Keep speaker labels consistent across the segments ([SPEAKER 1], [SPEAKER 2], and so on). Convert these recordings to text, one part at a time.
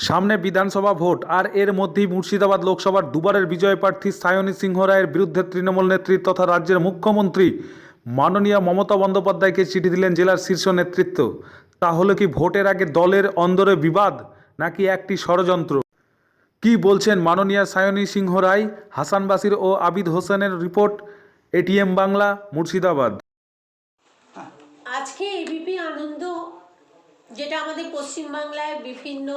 [SPEAKER 1] সামনে বিধানসভা ভোট, আর এর মধ্যেই মুর্শিদাবাদ লোকসভার দুবারের বিজয় প্রার্থী সায়নী সিংহ রায়ের বিরুদ্ধে তৃণমূল নেতৃত্ব তথা রাজ্যের মুখ্যমন্ত্রী মাননীয় মমতা বন্দ্যোপাধ্যায়কে চিঠি দিলেন জেলার শীর্ষ নেতৃত্ব। তাহলে কি ভোটের আগে দলের অন্দরে বিবাদ, নাকি একটি ষড়যন্ত্র? কি বলছেন মাননীয় সায়নী সিংহ রায়? হাসান বাসির ও আবিদ হোসেনের রিপোর্ট, এটিএম বাংলা, মুর্শিদাবাদ।
[SPEAKER 2] আজকে এবিপি আনন্দ, যেটা আমাদের পশ্চিমবাংলায় বিভিন্ন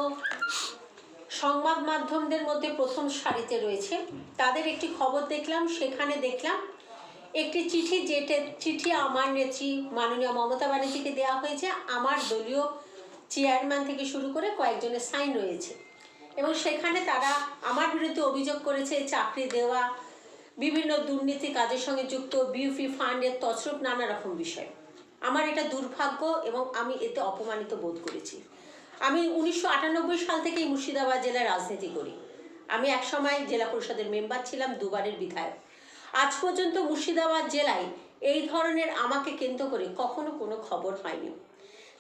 [SPEAKER 2] সংবাদ মাধ্যমদের মধ্যে প্রথম সারিতে রয়েছে, তাদের একটি খবর দেখলাম। সেখানে দেখলাম একটি চিঠি আমার নেত্রী মাননীয় মমতা ব্যানার্জিকে দেওয়া হয়েছে। আমার দলীয় চেয়ারম্যান থেকে শুরু করে কয়েকজনের সাইন রয়েছে, এবং সেখানে তারা আমার বিরুদ্ধে অভিযোগ করেছে চাকরি দেওয়া, বিভিন্ন দুর্নীতি কাজের সঙ্গে যুক্ত, বিউপি ফান্ডের তছরূপ, নানা রকম বিষয়। আমার এটা দুর্ভাগ্য এবং আমি এতে অপমানিত বোধ করেছি। আমি 1998 সাল থেকেই মুর্শিদাবাদ জেলায় রাজনীতি করি। আমি একসময় জেলা পরিষদের মেম্বার ছিলাম, দুবারের বিধায়ক। আজ পর্যন্ত মুর্শিদাবাদ জেলায় এই ধরনের আমাকে কেন্দ্র করে কখনো কোনো খবর হয়নি।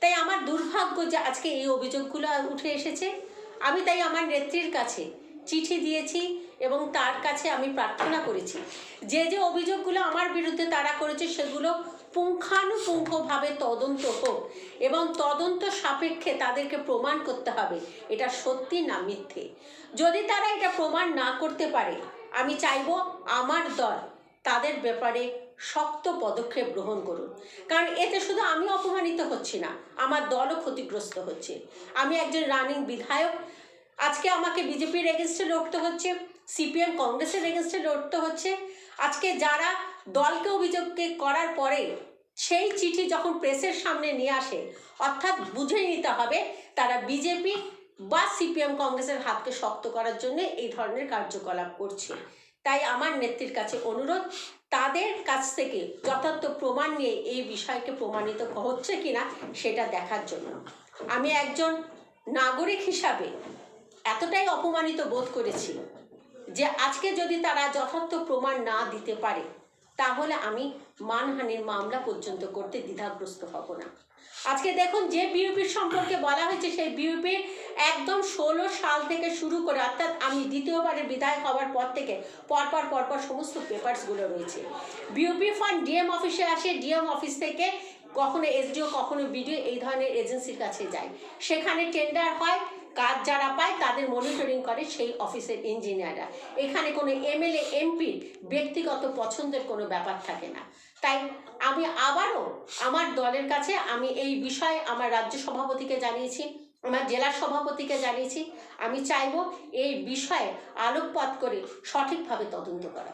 [SPEAKER 2] তাই আমার দুর্ভাগ্য যে আজকে এই অভিযোগগুলো উঠে এসেছে। আমি তাই আমার নেত্রীর কাছে চিঠি দিয়েছি এবং তার কাছে আমি প্রার্থনা করেছি যে যে অভিযোগগুলো আমার বিরুদ্ধে তারা করেছে সেগুলো পুঙ্খানুপুঙ্খভাবে তদন্ত হোক, এবং তদন্ত সাপেক্ষে তাদেরকে প্রমাণ করতে হবে এটা সত্যি না মিথ্যে। যদি তারা এটা প্রমাণ না করতে পারে, আমি চাইব আমার দল তাদের ব্যাপারে শক্ত পদক্ষেপ গ্রহণ করুন। কারণ এতে শুধু আমি অপমানিত হচ্ছি না, আমার দলও ক্ষতিগ্রস্ত হচ্ছে। আমি একজন রানিং বিধায়ক। আজকে আমাকে বিজেপির এগেনস্টে লড়তে হচ্ছে, সিপিএম কংগ্রেসের এগেনস্টে লড়তে হচ্ছে। আজকে যারা দলকে অভিযোগ করার পরে সেই চিঠি যখন প্রেসের সামনে নিয়ে আসে, অর্থাৎ বুঝে নিতে হবে তারা বিজেপি বা সিপিএম কংগ্রেসের হাতকে শক্ত করার জন্য এই ধরনের কার্যকলাপ করছে। তাই আমার নেত্রীর কাছে অনুরোধ, তাদের কাছ থেকে যথার্থ প্রমাণ নিয়ে এই বিষয়কে প্রমাণিত হচ্ছে কিনা সেটা দেখার জন্য। আমি একজন নাগরিক হিসাবে এতটাই অপমানিত বোধ করেছি যে আজকে যদি তারা যথার্থ প্রমাণ না দিতে পারে, তাহলে আমি মানহানির মামলা পর্যন্ত করতে দ্বিধাগ্রস্ত হব না। আজকে দেখুন, যে বিউপির সম্পর্কে বলা হয়েছে, সেই বিউপির একদম 16 সাল থেকে শুরু করে, অর্থাৎ আমি দ্বিতীয়বারের বিধায়ক হওয়ার পর থেকে পরপর সমস্ত পেপারসগুলো রয়েছে। বিউপি ফান্ড ডিএম অফিসে আসে, ডিএম অফিস থেকে কখনো এসডিও, কখনো বিডিও, এই ধরনের এজেন্সির কাছে যায়। সেখানে টেন্ডার হয়, কাজ যারা পায় তাদের মনিটরিং করে সেই অফিসের ইঞ্জিনিয়াররা। এখানে কোনো এমএলএ এমপির ব্যক্তিগত পছন্দের কোনো ব্যাপার থাকে না। তাই আমি আবারও আমার দলের কাছে আমি এই বিষয়ে আমার রাজ্য সভাপতিকে জানিয়েছি, আমার জেলার সভাপতিকে জানিয়েছি। আমি চাইব এই বিষয়ে আলোকপাত করে সঠিকভাবে তদন্ত করা।